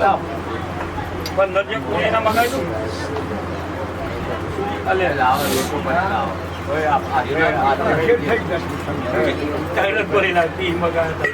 પણ નજક કોઈના મગાઈ દઉં અલે લાવ લોકો બનાવ ઓય આ કાયરત કરી નાખી મગાતા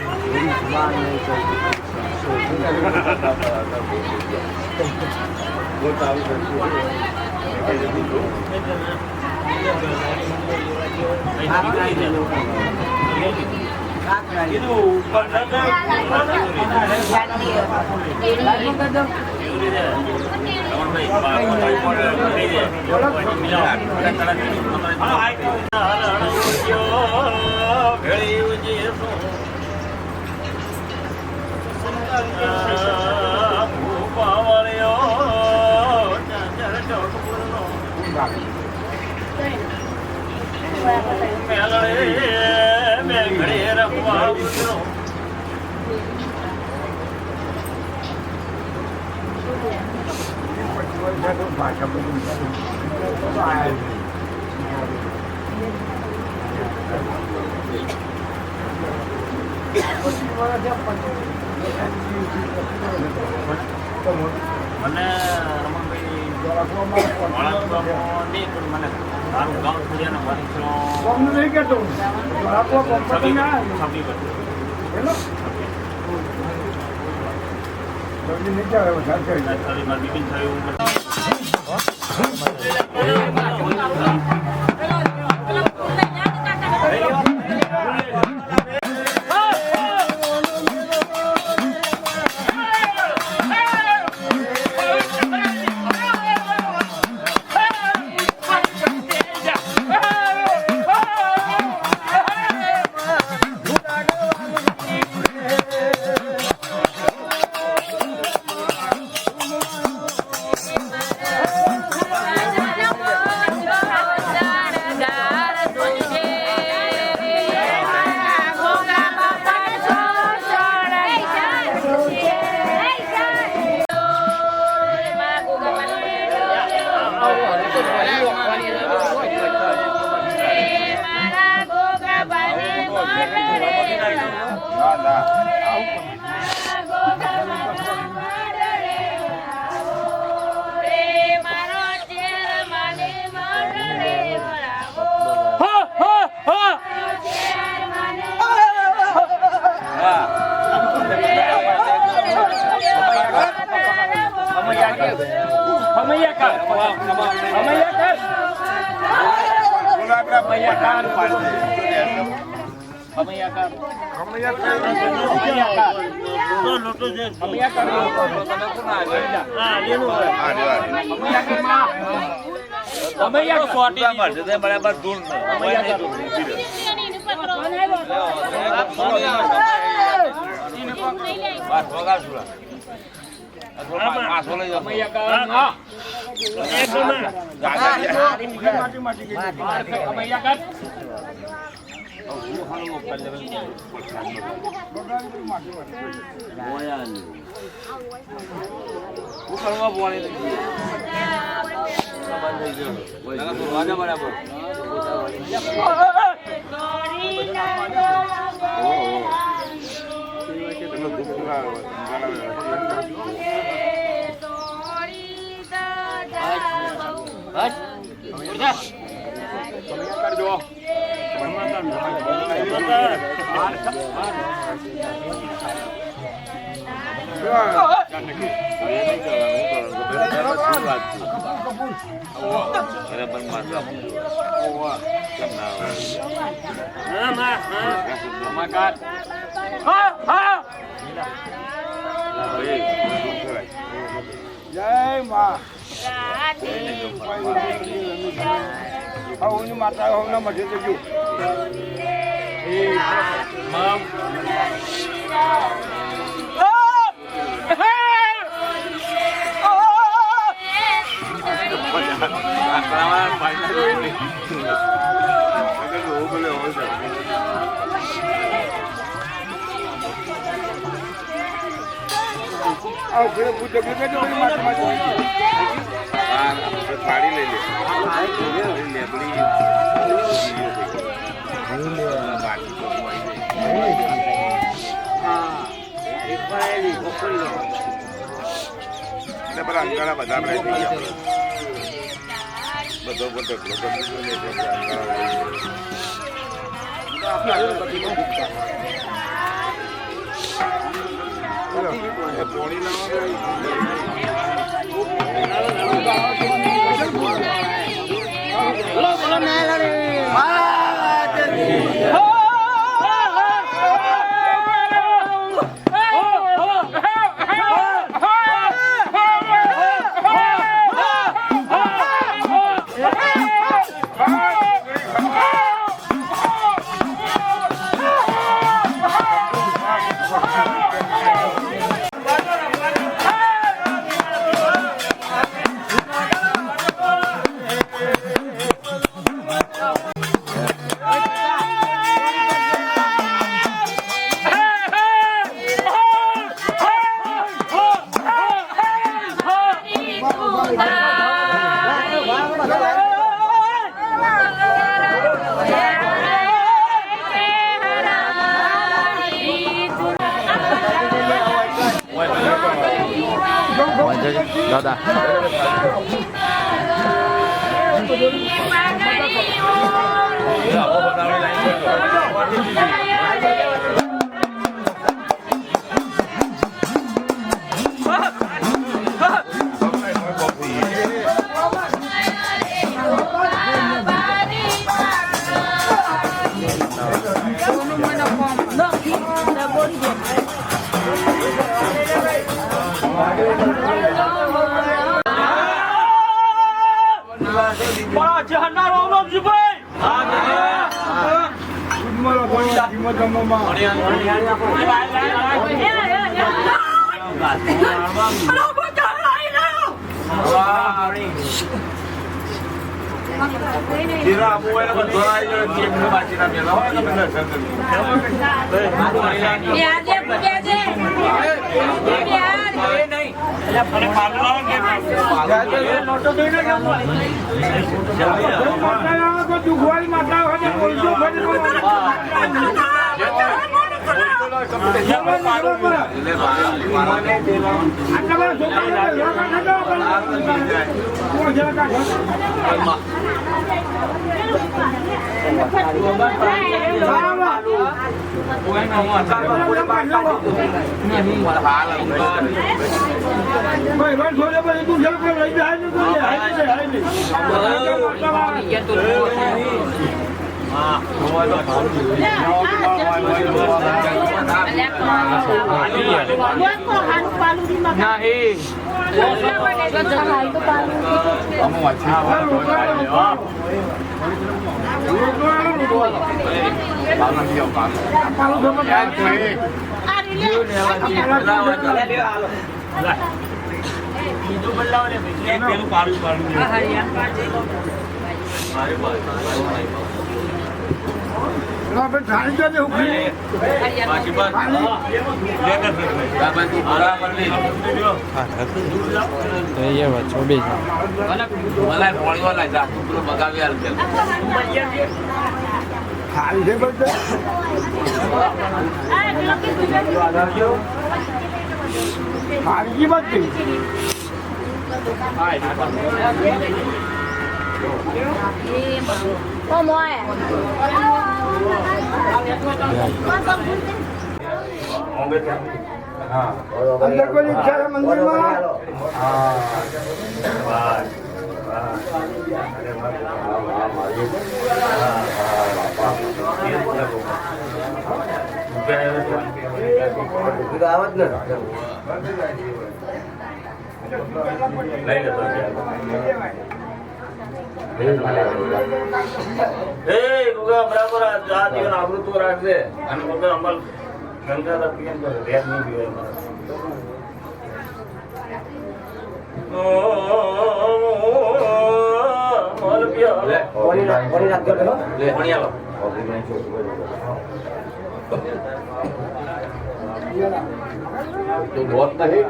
મને રમણભાઈ મને સારું ગામ પૂજાનો બરાબર દૂર જય માં હું માતા હું મજે જજો મામ પાડી લઈ લે લેબડી એટલે પેલા અંગારા બધા આપણે થઈ ગયા બધો બધો ઢગલો કરી દીધો ને એટલે અંગારા પોણી દાદા अंदर कोई इच्छा है मंदिर में બરાબર આ જીવન આવૃત્વ રાખજે અને વગર અમલ ગંગા પીએમ તો રેત નહીં પીવાય તો बहुत नहीं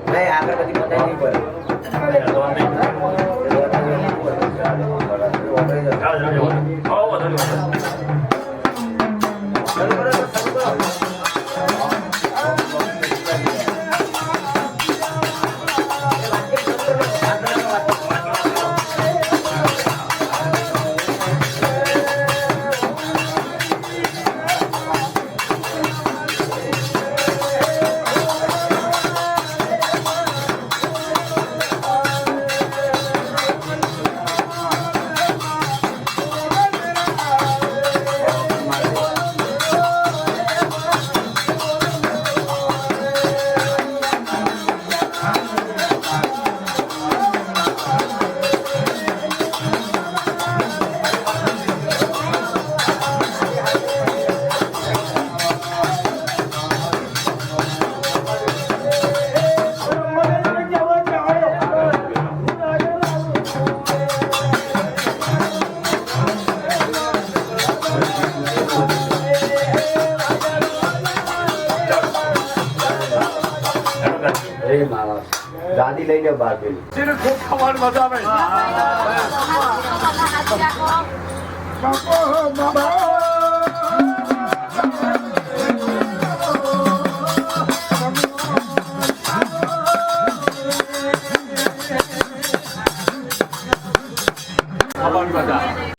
नहीं आगे कभी पता ही नहीं पड़े Oh, અરે મારા ગાડી લઈ લે બહાર પેલી તેને ખૂબ ખાવાની મજા આવે ખાવાની મજા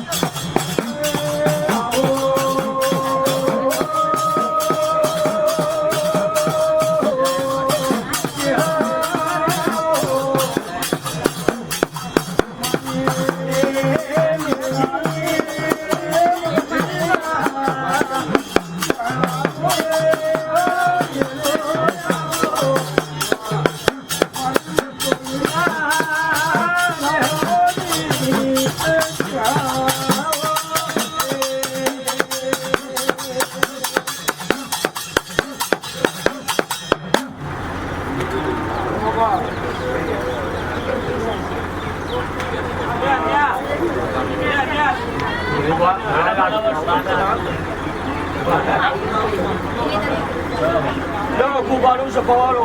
કુબારું છે પવારો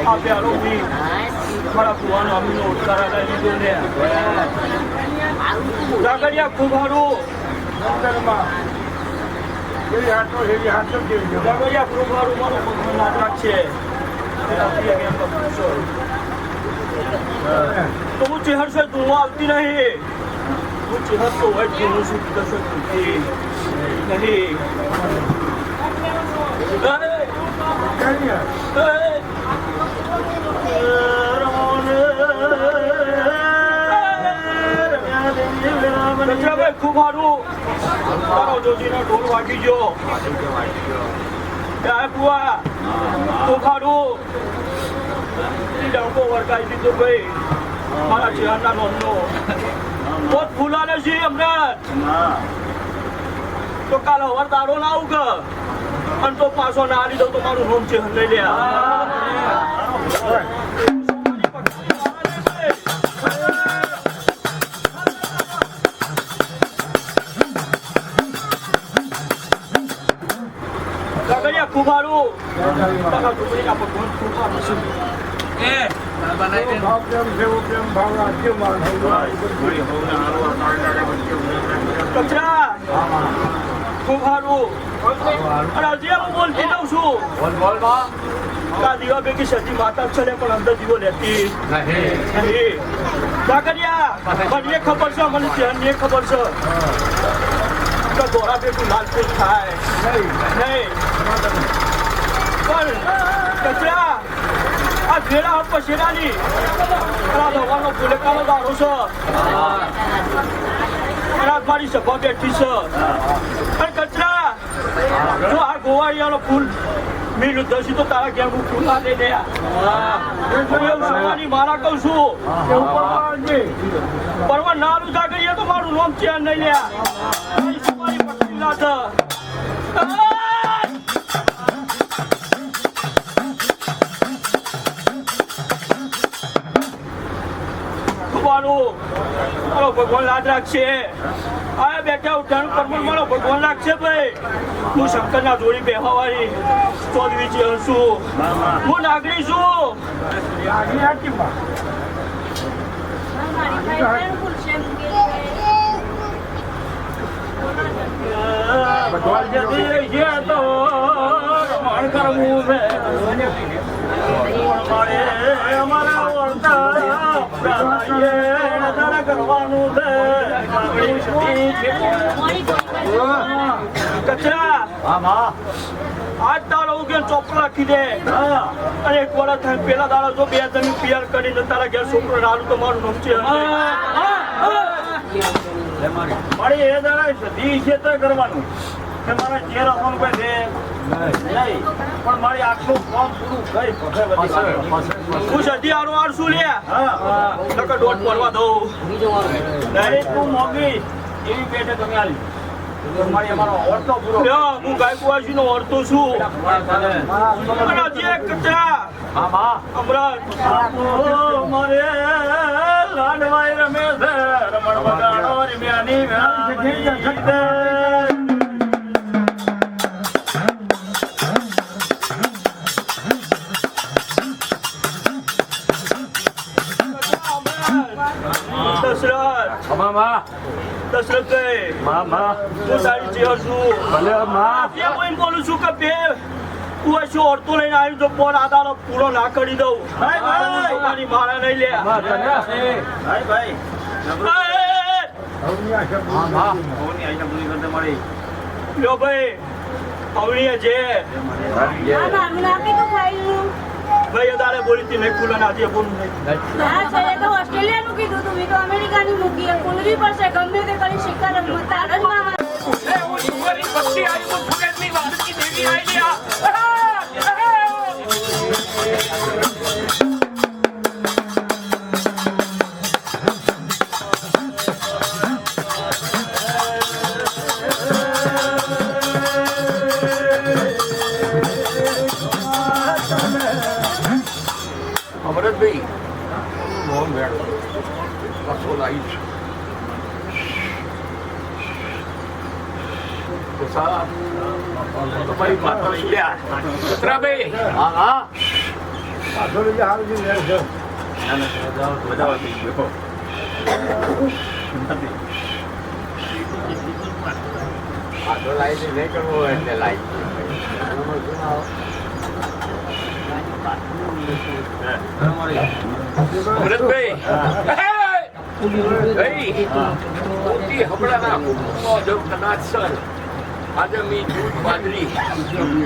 આપ્યા રોગી મારા કુવાનો અમીનો ઉત્તરા લઈ લીધો ને જાગરિયા કુબારું જાગરિયા કુબારું મારો ભગવાન નાટક છે તો હું ચહેર છે તું આવતી નહીં હું ચહેર તો હોય તું શું દર્શન કરતી નહીં ખૂબ સારું તારો જોજીનો ઢોલ વાગી ગયો બુઆ ખૂબ સારું ડંકો વરકાઈ દીધો ભાઈ મારા ચહેરાના નોંધનો બહુ ફૂલાને છે હમણાં તો કાલે હવાર તારો ના આવું કે અને તો પાછો ના લીધો તો મારું રૂમ છે લઈ લે ખૂબ સારું તારા છોકરીના ભગવાન ખૂબ સારું છે કચરા ખૂબ સારું અને હજી હું બોલતી દઉં છું કા દીવા ભેગી સતી માતા ચડે પણ અંદર દીવો લેતી કાકરિયા મને ખબર છે મને ધ્યાન ખબર છે કે દોરા ભેગું લાલપેટ થાય નહીં પણ કચરા આ ભેળા પછેડાની ભગવાનનો ભૂલેકાનો દારો છે મારી સભા બેઠી છે પણ કચરા જો આ ગોવાળિયાનો ફૂલ મીઠું દસી તો તારા ઘેર હું ફૂલ ના લઈ લે મારા કહું છું પરવા નાનું જા ગઈએ તો મારું નામ ચેન નહીં લ્યા મારી પટ્ટી ના ભગવાન લાજ રાખશે આ બેઠા ઉઠાનું પરમણ મારો ભગવાન રાખશે ભાઈ હું શંકરના જોડી બેહવાવાળી ચૌધરી છું હું નાગરી છું કચરા આજ દાડો ઉગે ચોપડો રાખી દે અને એક વાર થાય પેલા દાડો જો બે જમી પિયર કરીને તારા ઘેર છોકરો નાનું તો મારું નામ છે મારી એ દાડા સધી ક્ષેત્ર કરવાનું કે મારા ઘેર અસમ કોઈ છે નહીં પણ મારી આખું કામ પૂરું કરી હું સધી આરો આડશું લે નકર દોઢ પડવા દઉં તું મોગી એવી પેટે તમે આલી મારી અમારો ઓરતો પૂરો હું ગાયકવાજી નો ઓરતો છું કચરા અમરાજ મારે લાડવાઈ રમે છે રમણ બગાડો રમ્યાની દશરથભાઈ હું તારી ચેર છું ત્યાં કોઈને બોલું છું કે બે તું હશે ઓરતો લઈને આવ્યું તો પોર આદાનો પૂરો ના કરી દઉં મારી મારા નહીં લે ભાઈ લ્યો ભાઈ અવણીએ જે ભાઈ અદારે બોલી હતી નહીં ખુલ્લા નાથી બોલું નહીં ઓસ્ટ્રેલિયાનું કીધું તું તો અમેરિકાની મૂકી ખુલવી પડશે ગમે તે કરી શિકાર તાર જ મામા અમરતભાઈ મોહન મેળો કસો લાવી છે તમારી માતા સુલ્યા સતરાભાઈ આટલો લાઈટ નહીં કરવો હોય એટલે લાઈટ અમરતભાઈ મોટી હમણાંના કુટુંબમાં જો કદાચ સર આજે મી દૂધ બાજરી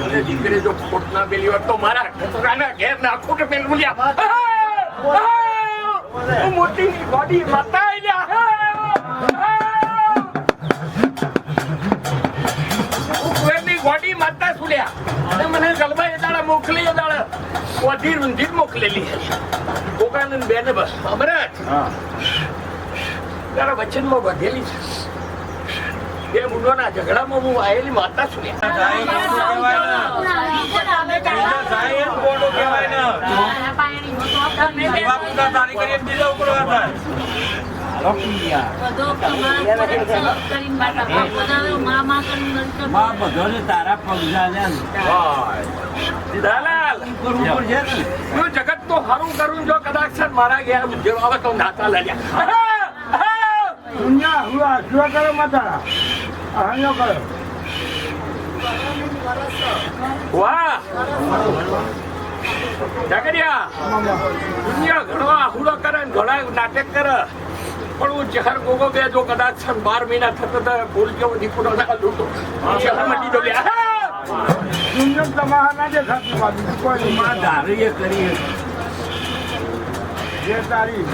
અને દીકરી જો ખોટ ના પેલી વાત તો મારા છોકરાના ઘેર નાખું કે પેલું બોલ્યા મોટી ગાડી માતા ગાડી માતા સુલ્યા અને મને ગલબા એ દાડા મોકલી એ દાડા વધી રૂંધી મોકલેલી કોકાનંદ બેન બસ અમરત તારા વચનમાં વધેલી છે એ મુંડોના ઝઘડામાં હું આવેલી માતા છું જગત તો સારું કરું જો કદાચ મારા ઘેર ઉદ્યોગ આવે તો નાતા લડ્યા વાહ ઝઘડિયા દુનિયા ઘણો આહુડો કરે ઘણા નાટક કરે પણ હું ચહેર ગોગો બે જો કદાચ 12 મહિના થતો તો ભૂલ કેવો દીપડો ના લૂટો ચહેર મટી દો તમારા દેખાતી બાજુ કોઈ માં ધારીએ કરી જે તારી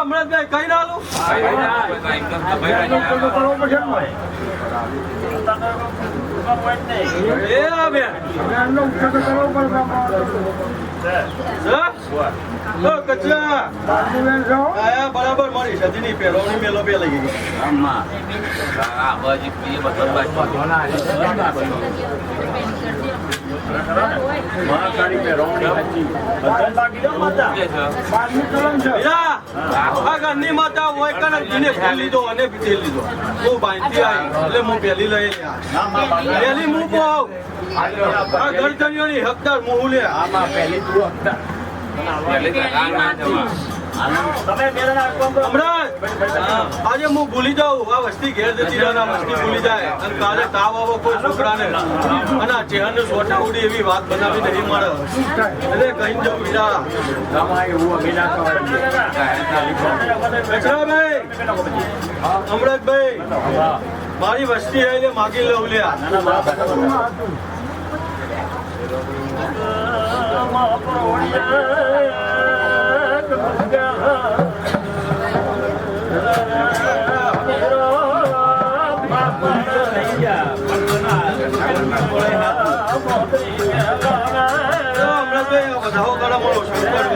અમરતભાઈ કઈ ના લો બરાબર મારી સજીની પેલોની મેલો બે લઈ ગઈ ઘરની માતા હોય કને જીને ફેલ લીધો અને પીધે લીધો હું બાંધી આવી એટલે હું પેલી લઈ પેલી હું બહુ આ ગરજણીઓની હકદાર હું લે આમાં પહેલી તું હકદાર તમે બે જણા કામ કરો. હમણાં આજે હું ભૂલી જાઉં આ વસ્તી ઘેર જતી રહે આ વસ્તી ભૂલી જાય અને કાલે તાવ આવો કોઈ છોકરાને અને આ ચહેરને સોટા ઉડી એવી વાત બનાવી નહીં મળે એટલે કઈ જવું બીજા કચરાભાઈ અમૃતભાઈ મારી વસ્તી આવીને માગી લઉં લ્યા અમૃતભાઈ વધાવો કરો મળો શંકર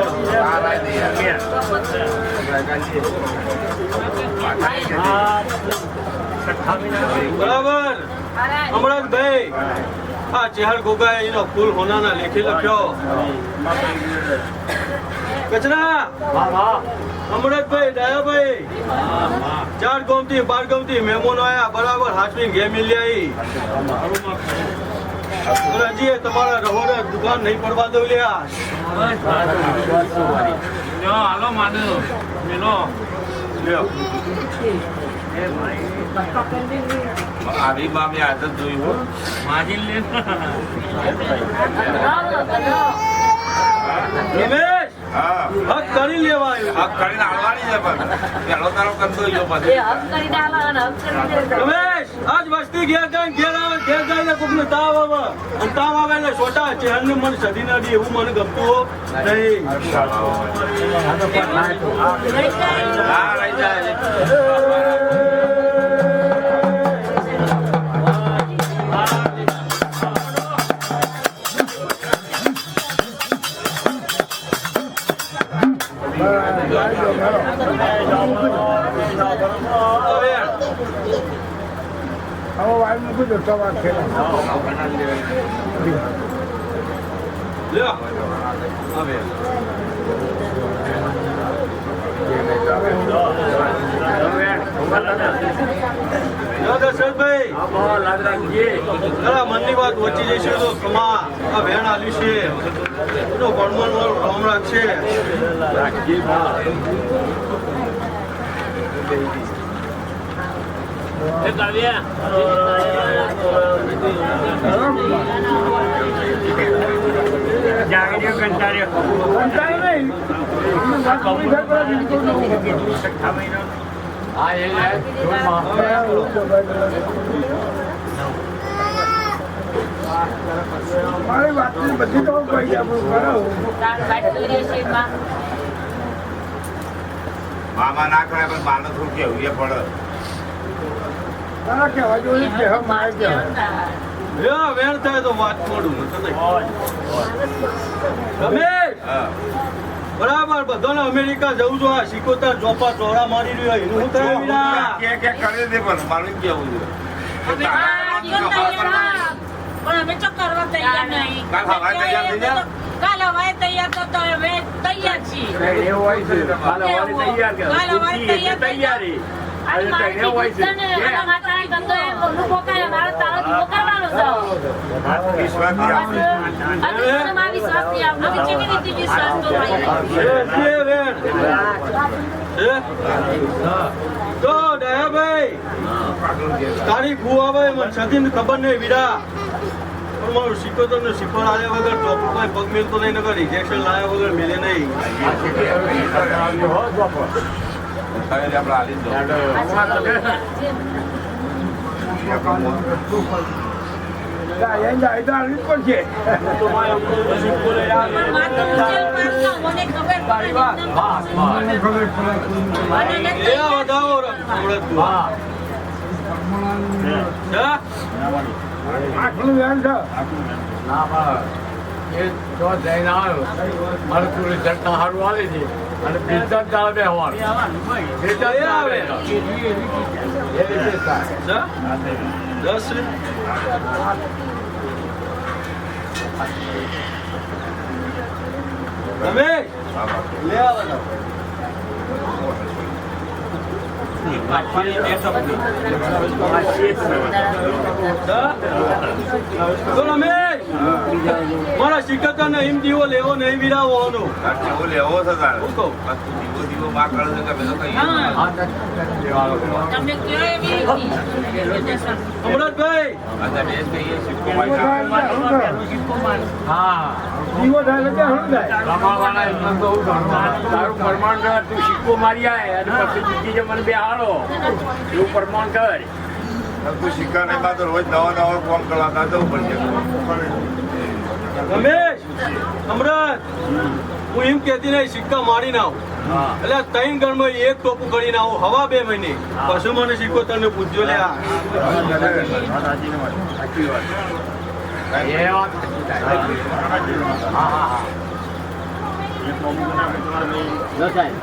બરાબર અમૃતભાઈ આ ચેહર ગોગાએ એનો ફૂલ હોનાના લેખી લખ્યો કચરા અમૃતભાઈ દયાભાઈ 4 ગામથી 12 ગામથી મહેમાનો આયા બરાબર હાથવી ઘે મિલ્યા હજી તમારા રહોડે દુકાન નહીં પડવા દઉં લ્યા હાલો માનો મેલો આવી બાબી આદત જોઈ હો માજી લે રમેશ હક કરી લેવા આવ્યો હક કરીને આવવાની છે પણ પેલો તારો કરતો ગયો પછી રમેશ આજ વસ્તી ઘેર જઈને કોકને તાવ આવે અને તાવ આવે એટલે છોટા ચહેરને મને સધી ના દે એવું મને ગમતું નહીં હા રહી જાય મનની વાત વચ્ચે જઈશું તો કમા આ વેણ આલ્યું છે એનો ગણમણ કામ રાખશે મારી વાત બધી તો કહી મામા ના કરે પણ બાને થોડું કેવું એ પડે કહેવા જોઈએ કે મારે કહેવાય વેણ થાય તો વાત છોડું રમેશ બરાબર બધાને અમેરિકા જવું છો આ સિકોતર ચોપા ચોરા મારી રહ્યો એનું શું થાય વિના કે કરી દે પણ મારું કેવું છે પણ અમે તો કરવા તૈયાર નહીં કાલ હવાઈ તૈયાર થઈ જા કાલ હવાઈ તૈયાર તો અમે તૈયાર છીએ કાલ હવાઈ તૈયારી તો દયાભાઈ તારી ફુવા મને સદી ખબર નહીં વીરા પણ મારું સિકોતર ને સિકોર આવ્યા વગર ચોપડો પગ મેલતો નહીં નગર રિજેક્શન લાવ્યા વગર મેલે નહીં આટલું વેણ છે એ તો જઈને આવ્યો મારે થોડી ચડતા સારું આવે છે અને બીજા ચાલે બેહવાનું બીજા આવે એ રીતે થાય 10 રમેશ લે આવો તો રમેશ મારા સિકતરને એમ દીવો લેવો નહીં વિરાવવાનો જેવો લેવો છે તારે હું કહું દીવો દીવો માં કરે છે કે મેં તો કહીએ તમને કેવી અમરતભાઈ અને બે કહીએ સિક્કો દીવો થાય એટલે શું થાય? રમાવાળા એમને તો હું ગણવા. તારું પ્રમાણ કર, તું સિક્કો મારી આય અને પછી બીજી જે મને બે હાલો એવું પ્રમાણ કર. તું સિક્કા નહીં માં તો રોજ નવા નવા ફોન કરવા જવું પડશે રમેશ અમરત હું એમ કહેતી નહીં સિક્કા મારી ના આવું એટલે 3 ગણમાં એક ટોપું કરી ના આવું હવા 2 મહિને પછી મને સિક્કો તને પૂછજો લે આ એ વાત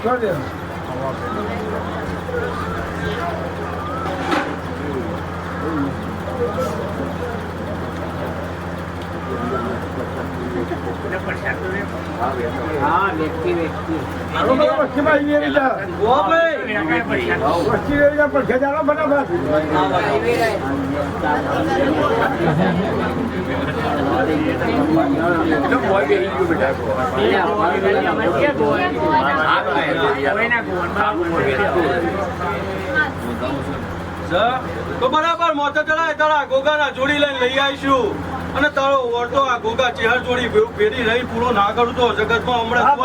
છોડ દે. હાલો બધા વસ્તીમાં આવી રહી છે. ઓ ભાઈ વસ્તી રહી છે પણ ખેજારો ફટાફટ. એટલે બોય બેહી ગયું બેટા. તો બરાબર મોટો ચડાય તારા ગોગાના જોડી લઈને લઈ આવીશું અને તારો ઓરતો આ ગોગા ચેહર જોડી ફેરી રહી પૂરો ના કરું તો જગતમાં હમણાં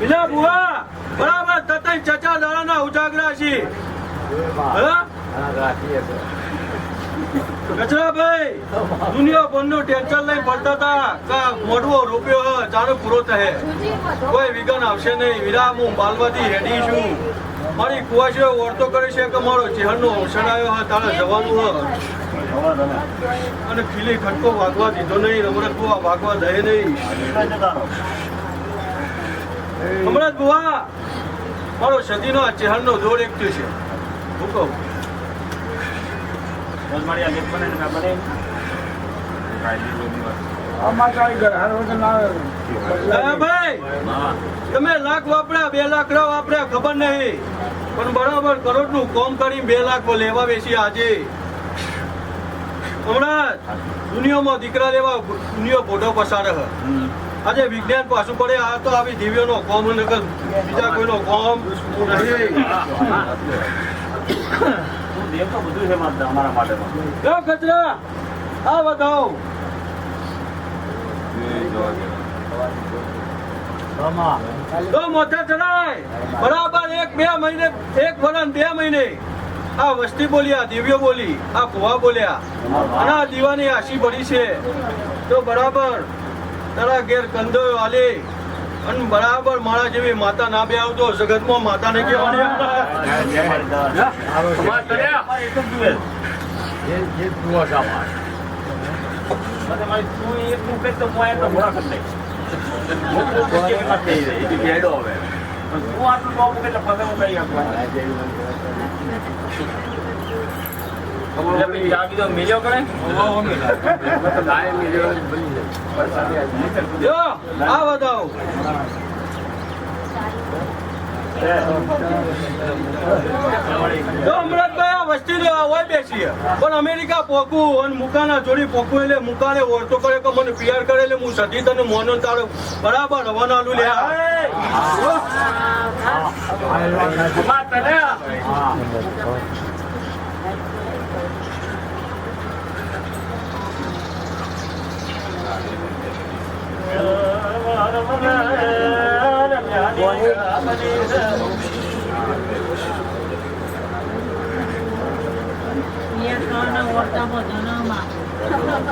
પેલા બુઆ બરાબર તતઈ ચચા દાડાના ઉજાગરા છે કચરાભાઈ દુનિયા ભરનું ટેન્શન લઈને પડતા હતા કા મોઢવો રૂપિયો હ ચાનો પૂરો થશે કોઈ વિઘન આવશે નહીં વિરામ હું બાલવાથી હેડી છું મારી કુવાશીઓ ઓળતો કરી છે કે મારો ચહેરનો અવસરાયો હ તારે જવાનું હ અને ખીલી ખટકો વાગવા દીધો નહીં અમરત બુઆ વાગવા દે નહીં અમરત બુઆ મારો સદીનો આ ચહેરનો દોડ એક છે હું કહું આમાં કાંઈ ઘર વગર ના આવે. ભાઈ તમે લાખ વાપર્યા 2 લાખ વાપર્યા ખબર નહીં પણ બરાબર કરોડ નું કોમ કરી 2 લાખ લેવા બેસી આજે હમણાં દુનિયામાં દીકરા લેવા દુનિયા ફોટો પસારે હ આજે વિજ્ઞાન પાછું પડે આ તો આવી દિવ્યનો કોમ નકર બીજા કોઈનો કોમ નહીં કચરા આ બતાવો તો મોટા ચડાય બરાબર 1-2 મહિને 1 વર્ષ 2 મહિને આ વસ્તી બોલી આ દિવ્ય બોલી આ કુવા બોલ્યા અને આ દીવાની આશી ભરી છે તો બરાબર તારા ઘેર કંદો આલે અને બરાબર મારા જેવી માતા ના બે આવતો જગતમાં માતા ને કહેવાની મિલ્યો કરે જો આ બતાવો જો અમરતભાઈ આ વસ્તી લેવા હોય બેસી પણ અમેરિકા પોકું અને મુકાના જોડી પોકું એટલે મુકાને ઓળતો કરે કે મને પિયર કરે એટલે હું સદી તને મોનો તારો બરાબર રવાનાલું લે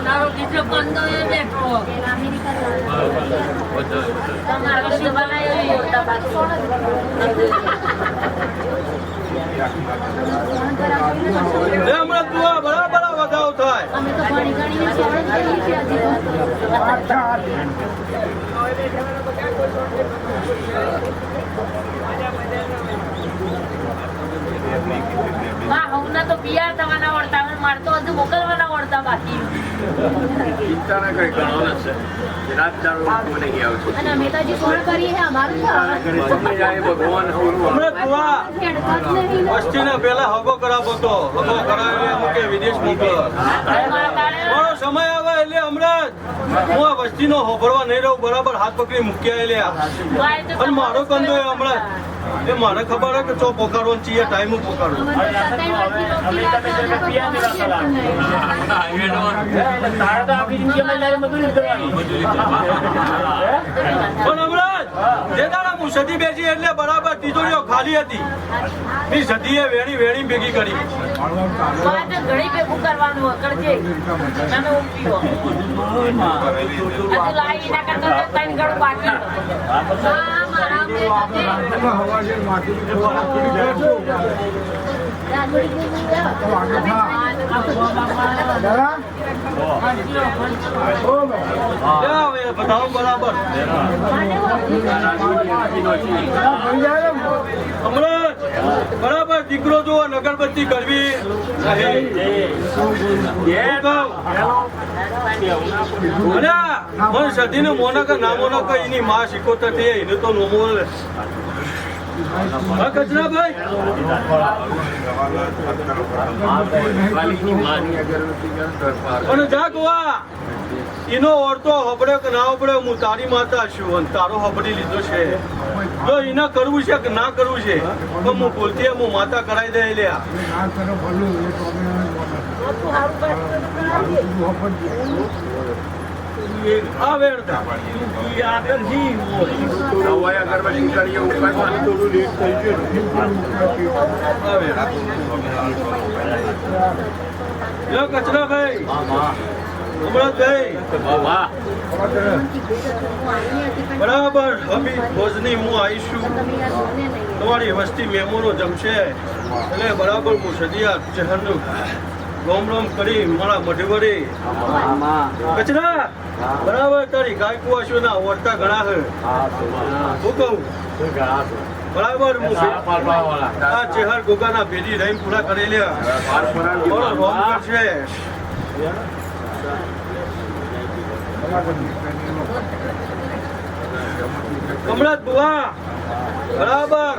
તારો બીજો કંદો એ બેઠો તમારો શિવાલય મોટા હમણાં તું આ બરાબર વધાવ થાય અમે તો ઘણી ઘણી સવાલ કરી છે હમણાં તો બિયાર થવાના વળતા મારે તો હજુ મોકલવાના વળતા બધા બાકી ચિંતા ના કરી કરવાનો છે રાત દાડો મને ગયા આવું અને મહેતાજી કોણ કરી હે અમારું તો તમે જાય ભગવાન હમણાં બુઆ વસ્તીને પેલા હગો કરાવો તો હગો કરાવીને અમુકે વિદેશ મોકલો મારો સમય આવે એટલે હમણાં હું આ વસ્તીનો હોભળવા નહીં રહું બરાબર હાથ પકડી મૂક્યા એટલે અને મારો કંદો એ હમણાં એ મને ખબર હે કે ચો પોકાડવાનું છીએ ટાઈમ પોકાડવું તારે તો આપણી જિંદગીમાં જયારે મજૂરી કરવાની પણ હમણાં જે દાડા હું સદી બેસી એટલે બરાબર તિજોરીઓ ખાલી હતી બી સદીએ વેણી વેણી ભેગી કરી ઘણી ભેગું કરવાનું કરજે તમે ઉપીઓ હજુ લાઈ ના કરતો તો ત્રણ ગણું બાકી હા મારા હવાજે માટી બતાવો બરાબર હમણાં બરાબર દીકરો જો નગરબત્તી કરવી મને સદીને મોનક ના મોનક એની માં શીખોતર થઈ એને તો નોમો હા કચરાભાઈ અને જા ગોવા એનો ઓળતો હબડ્યો કે ના હબડ્યો હું તારી માતા છું અને તારો હબડી લીધો છે જો એને કરવું છે કે ના કરવું છે તો હું બોલતી હું માતા કરાવી દે લ્યા આ વેણતા અગરબત્તી કરીએ એવું કરવાનું થોડું લેટ થઈ ગયું કચરાભાઈ અમરતભાઈ બરાબર હબી ભોજની હું આવીશું તમારી વસ્તી મહેમાનો જમશે એટલે બરાબર હું સદિયા શહેરનું રોમ રોમ કરી મારા મઢવરી કચરા બરાબર તારી ગાય કુવાશો ના ઓરતા ઘણા હે હું કહું બરાબર હું આ ચેહર ગોગાના ભેદી રહીને પૂરા કરી લ્યા રોમ કરશે કમળા બુઆ બરાબર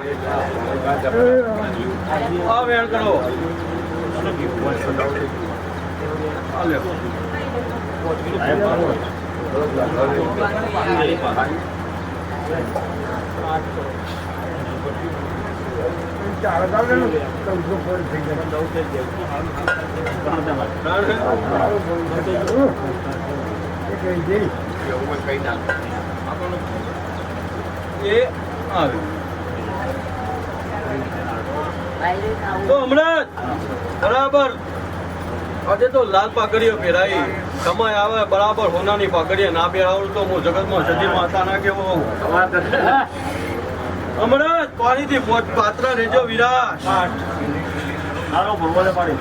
આ વેણ કરો એ આવે તો હમણાં બરાબર આજે તો લાલ પાઘડીઓ પહેરાઈ સમય આવે બરાબર હોનાની પાઘડીએ ના પહેરાવું તો હું જગતમાં સદી માતા ના કેવો હમણાં પાણીથી પાત્ર રેજો વિરાટ મારો ભગવાને પાડી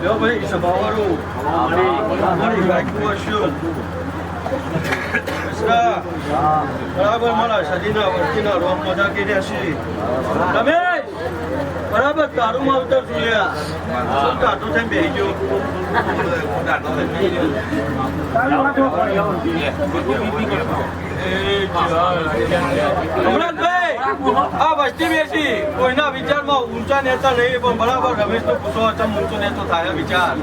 જો ભાઈ સભાવાળું મારી ગાયકું હશું બરાબર મારા સદીના વર્તીના રોમ મજા કર્યા છે તમે બરાબર તારું માવતર જોયા કાઢું થઈને બેસી ગયો અમરતભાઈ આ વસ્તી બેસી કોઈના વિચારમાં ઊંચા નેતા નહીં પણ બરાબર રમેશ તો પૂછો ચમ ઊંચો નેતો થાય વિચાર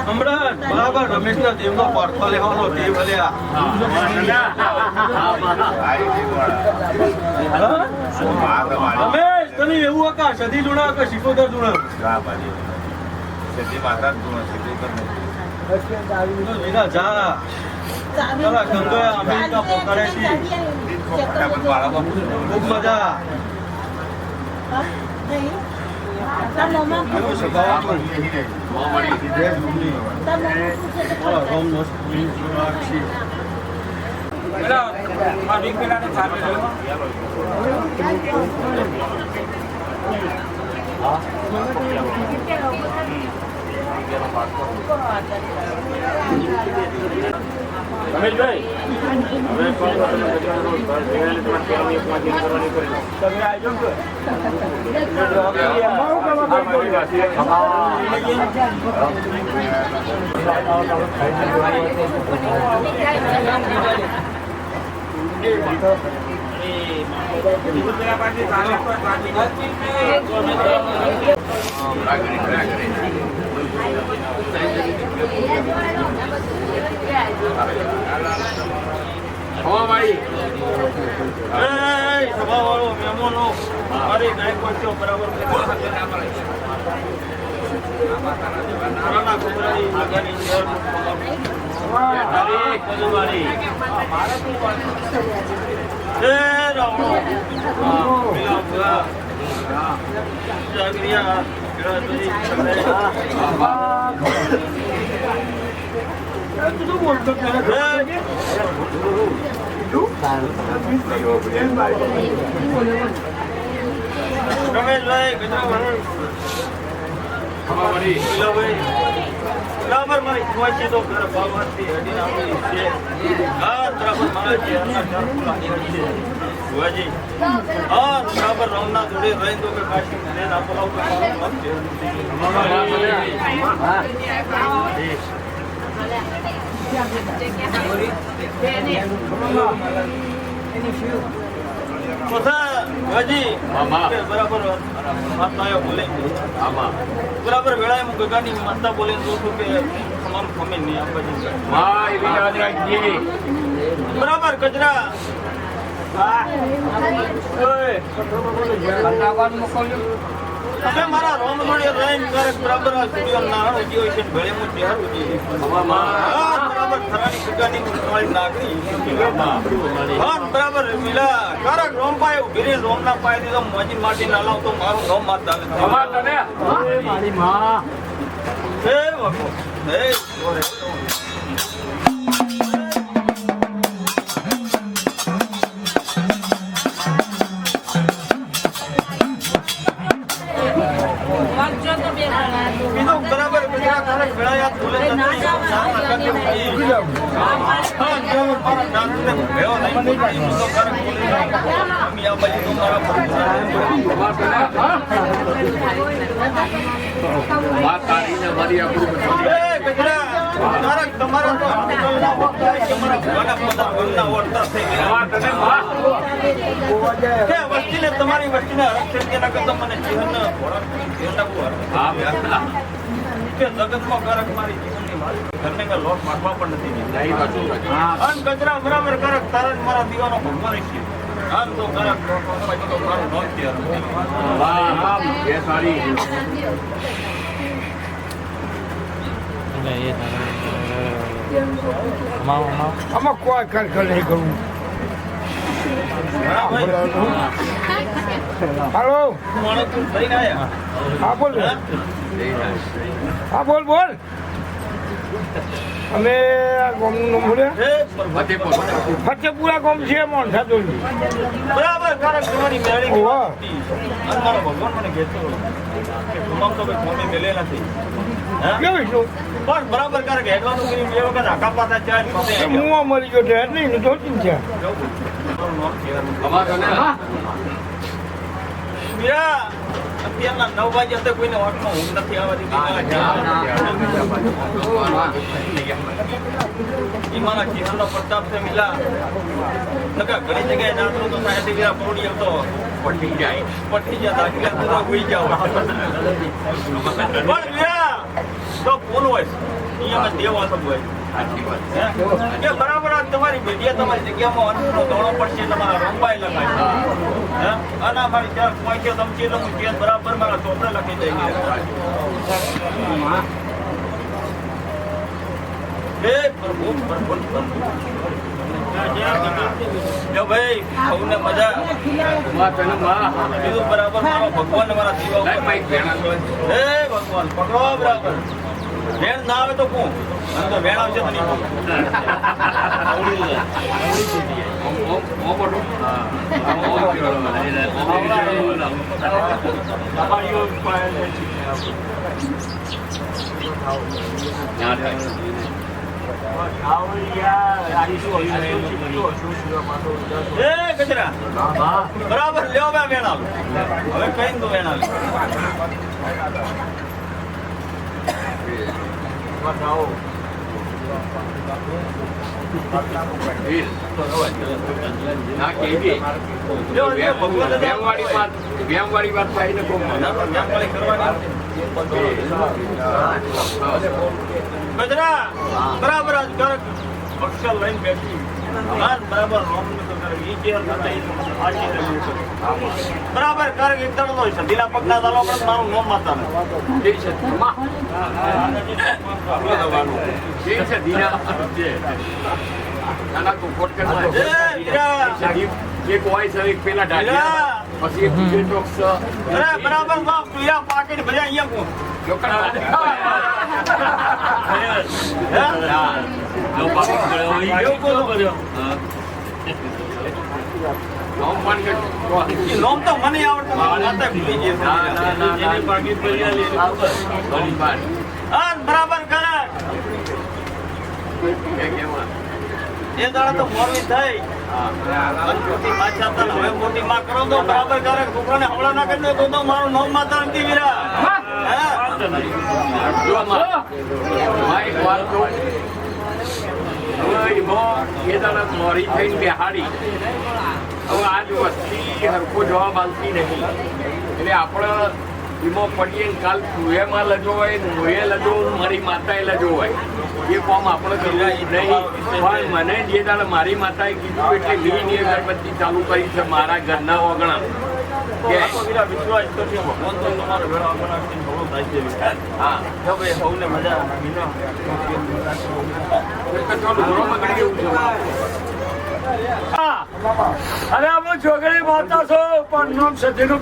હમણાં બરાબર રમેશના દેવનો પડખો લેવાનો દેવ હલ્યા રમેશ તને એવું હતા સદી જુણા કે શિકોતર જુણા જા તારા ગંગા અમેરિકા પોકારે છે ખૂબ મજા રૂપિયાનો પાક કરો. રમેશભાઈ હવે કોણ કરો તમે ગજાનો ઘર ભેગાને તમારે ત્યાં એક વાગી કરવાની કરી લો. તમે આવજો કે સભાવાળો મહેમાનો મારી ગાયકવાડ બરાબર રમેશભાઈ બરાબર મારી ખુવાશી તો ભગવાનથી હડીને આવેલી છે. હા બરાબર મારા જે ભુવાજી હા બરાબર રમના જોડે રહી તો કે કાશી ટ્રેન આપો બરાબર માતાઓ બોલે બરાબર વેળાએ હું ગગાની માતા બોલે છું કે તમારું ખમે નહીં આપવા બરાબર કચરા તમે મારા રોમ જોડે રહીને ક્યારેક બરાબર આ સ્ટુડિયો નારાયણ ઉજી હોય છે ભલે હું ચહેર ઉજી બરાબર થરાની ગગાની તમારી નાગરી બરાબર મિલા ક્યારેક રોમ પાય ઉભી રોમના પાય દીધો મોજી માટી ના લાવ તો મારું રોમ માતા મારી માં હે બાપુ હે બરાબર વેળાયા બોલે વસ્તીને તમારી વસ્તીને હરક્ષણ કેના કરતા મને જીવન જગતમાં કરક મારી જીવનની ઘરને મેં લોટ મારવા પણ નથી કચરા બરાબર કરક તારા જ મારા દીવાનો ભગવાન છે આમ તો કરક તો મારું નોંધ છે આમાં કોઈ ખરેખર નહીં કરવું. હાલો હા બોલ હા બોલ બોલ અમે આ ગામનું નામ બોલ્યા ફતેપુરા ગામ છે મોનસા દોરી બરાબર કરક તમારી મેળી ઓહો. મારો ભગવાન મને કહેતો કે તમામ તો કોઈ મેલે નથી કેવું છું પણ બરાબર કરે કે હેડવાનું કરી બે વખત આખા પાતા ચાર મુવા મરી ગયો છે નહીં તો છે અત્યારના 9 વાગ્યા તો કોઈને વાટમાં ઊંઘ નથી આવતી મારા જીવનનો પ્રતાપ છે મિલા ઘણી જગ્યાએ જાતરો તો સાહેબ પોડી આવતો પઠી જાય દાખલા પૂરા હોઈ જાવ પણ મિલા તો ફોન હોય અહીંયા દેવા સબ હોય કે બરાબર આ તમારી મીડિયા તમારી જગ્યામાં અનુકૂળ દોડો પડશે તમારા રંબાઈ લખાય અને મારી ત્યાં પહોંચ્યો તમચી તો હું ત્યાં બરાબર મારા ચોપડે લખી દઈ હે પ્રભુ પ્રભુ જો ભાઈ સૌને મજા બીજું બરાબર મારો ભગવાન મારા દીવા હે ભગવાન પકડો બરાબર વેણ ના આવે તો કોણ તો વેણ આવશે તો નહીં ના થાય. એ ગજરા બરાબર લ્યો બે વેણા હવે કઈ દો વેણા ના કેવી વેમવાળી વાત થાય ને કોઈ ગજરા બરાબર જ કર અક્ષર લઈને બેઠી બરાબર રોમ તો કરે ઈ જે બરાબર કર એકદમ નો છે દિલા પગના દાલો પણ મારું નામ માતા જે છે જે છે દીના નાના તું ફોટ કરવા એક હોય છે એક પેલા ડાડિયા પછી એક બીજો ટોક્સ અરે બરાબર માં પીરા પાકેટ ભર્યા અહીંયા કો નોમ તો મને આવડતું બરાબર કરે એ દાડા તો મોરવી થઈ મોટી માછા તને હવે મોટી માં કરો તો બરાબર કરે છોકરાને હમણાં ના કરી દો તો મારું નામ માતા નથી વીરા મોરી થઈને બેહાડી હવે આજ વસ્તી હરખો જવાબ આપતી નહીં એટલે આપણે એમાં પડીએ ને કાલ તુએમાં લજો હોય મોએ લજો મારી માતાએ લજો હોય એ કામ આપણે કરવા નહીં પણ મને જે દાડે મારી માતાએ કીધું એટલે લીની અગરબત્તી ચાલુ કરી છે મારા ઘરના ઓગણા કે વિશ્વાસ તો છે ભગવાન તો તમારો વેળા બનાવીને ભલો થાય છે હા તો ભાઈ સૌને મજા અરે આપણે છોકરી માતા છો પણ નામ સતીનું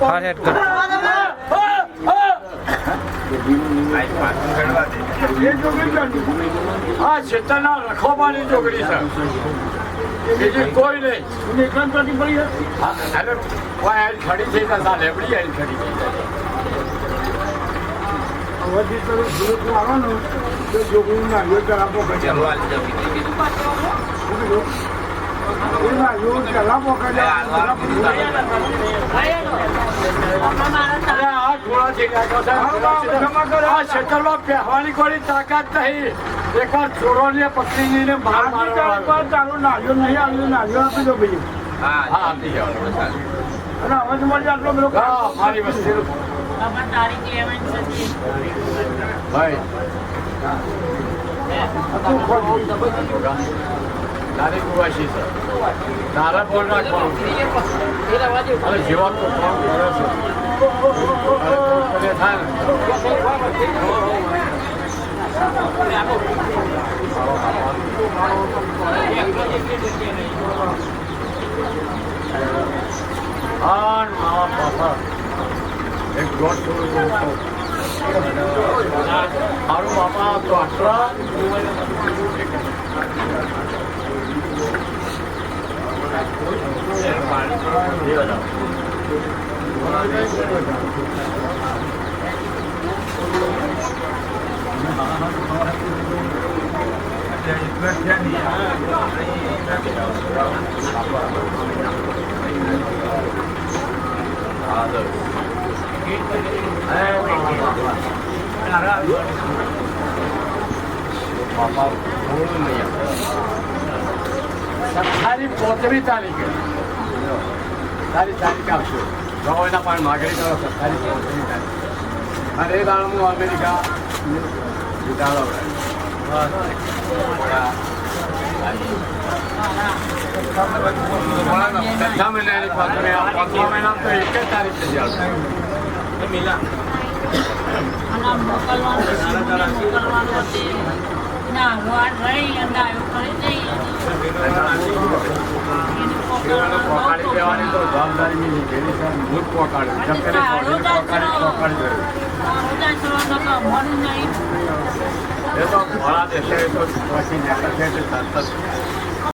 હા શેતાના રખોબાની છોકરી છે બીજી કોઈ નહીં ખડી થઈ જતા લેબડી આવી ખડી થઈ જાય આવવાનું તો છોકરી નાખ્યો કલાપો પહેવાની કોઈ તાકાત નહીં એકવાર ચોરોને પકડીને બહાર ચાલુ નાખ્યો નહીં આવ્યો નાખ્યો આપી દો ભાઈ હા આપી જાઓ અને હવે તમારે આટલો બધો મારી વસ્તી ભાઈ તારી કુવાસી છે તારા બોલ રાખવાનું અને જેવા તો કામ કરે છે થાય પાપા એક દોઢ મારું બાપા તો આટલા તારી 15મી તારીખે તારી તારીખ આવશે ગવાના પણ માગણી કરો 27મી તારીખ અને એ દાળ હું અમેરિકા વિચારો છઠ્ઠા મહિનાની 5મા મહિના તો 1 જ તારીખ થઈ જશે પોકાડી દેવાની તો જવાબદારી લીધેલી છે હું જ પોકાડ્યું જેમ કરીને પોકાડી એ તો ભોળા દેશે તો પછી નેકળ છે